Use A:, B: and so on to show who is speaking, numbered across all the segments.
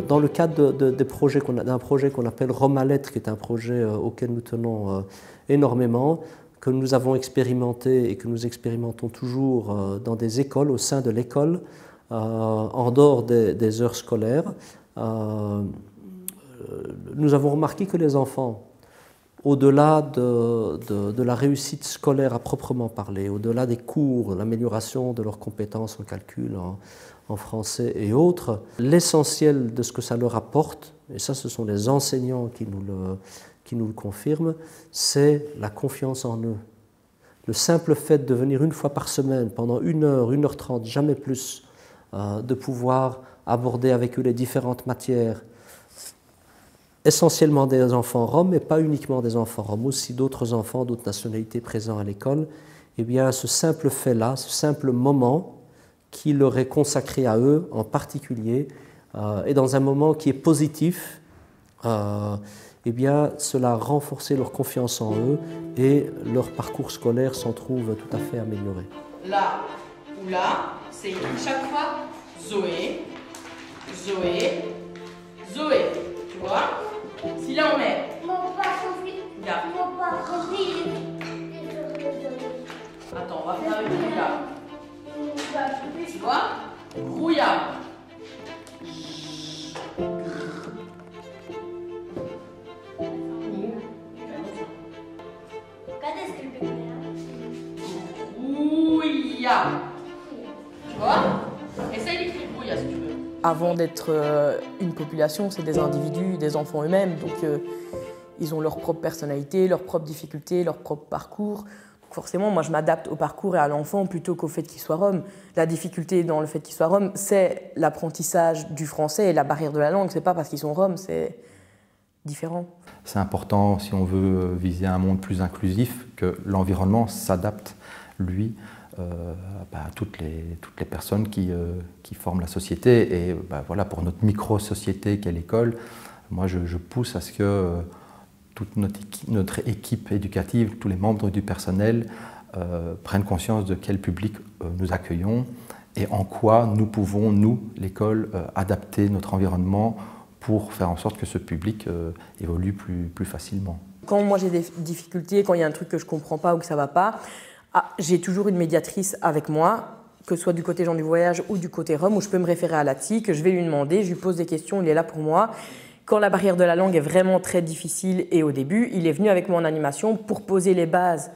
A: dans le cadre d'un projet qu'on appelle Rome à Lettres, qui est un projet auquel nous tenons énormément, que nous avons expérimenté et que nous expérimentons toujours dans des écoles, au sein de l'école, en dehors des heures scolaires, nous avons remarqué que les enfants, au-delà de la réussite scolaire à proprement parler, au-delà des cours, l'amélioration de leurs compétences en calcul, en français et autres, l'essentiel de ce que ça leur apporte, et ça ce sont les enseignants qui nous le confirment, c'est la confiance en eux. Le simple fait de venir une fois par semaine, pendant 1 heure, 1h30, jamais plus, de pouvoir aborder avec eux les différentes matières, essentiellement des enfants roms, mais pas uniquement des enfants roms, aussi d'autres enfants, d'autres nationalités présents à l'école, eh bien ce simple fait-là, ce simple moment qui leur est consacré à eux en particulier, et dans un moment qui est positif, eh bien cela a renforcé leur confiance en eux et leur parcours scolaire s'en trouve tout à fait amélioré.
B: Là ou là, c'est écrit chaque fois Zoé, Zoé, Zoé, tu vois? Si là on met... Regarde. Attends, on va faire avec Rouillard. Tu vois? Rouillard. Rouillard. Tu vois? Essaye d'écrire Rouillard si tu veux.
C: Avant d'être une population, c'est des individus, des enfants eux-mêmes, donc ils ont leur propre personnalité, leurs propres difficultés, leur propre parcours. Donc forcément, moi je m'adapte au parcours et à l'enfant plutôt qu'au fait qu'il soit rom. La difficulté dans le fait qu'il soit rom, c'est l'apprentissage du français et la barrière de la langue. C'est pas parce qu'ils sont roms, c'est différent.
D: C'est important, si on veut viser un monde plus inclusif, que l'environnement s'adapte, lui, à toutes les personnes qui forment la société. Et voilà, pour notre micro-société qu'est l'école, moi je pousse à ce que toute notre équipe éducative, tous les membres du personnel prennent conscience de quel public nous accueillons et en quoi nous pouvons, nous, l'école, adapter notre environnement pour faire en sorte que ce public évolue plus facilement.
C: Quand moi j'ai des difficultés, quand il y a un truc que je ne comprends pas ou que ça ne va pas, j'ai toujours une médiatrice avec moi, que ce soit du côté gens du voyage ou du côté rom, où je peux me référer à la TI, que je vais lui demander, je lui pose des questions, il est là pour moi. Quand la barrière de la langue est vraiment très difficile et au début, il est venu avec moi en animation pour poser les bases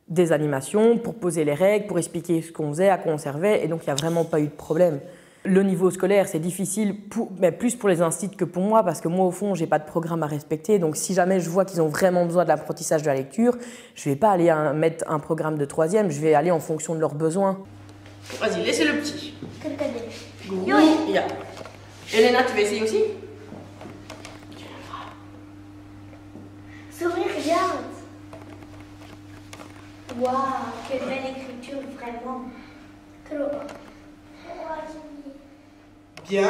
C: des animations, pour poser les règles, pour expliquer ce qu'on faisait, à quoi on servait, et donc il n'y a vraiment pas eu de problème. Le niveau scolaire, c'est difficile, mais plus pour les instituts que pour moi, parce que moi, au fond, je n'ai pas de programme à respecter. Donc, si jamais je vois qu'ils ont vraiment besoin de l'apprentissage de la lecture, je ne vais pas aller mettre un programme de 3e, je vais aller en fonction de leurs besoins.
B: Vas-y, laissez le petit. Grouillard. Elena, tu vas essayer aussi?
E: Souris, regarde. Waouh, quelle belle écriture, vraiment. Trop.
B: Bien.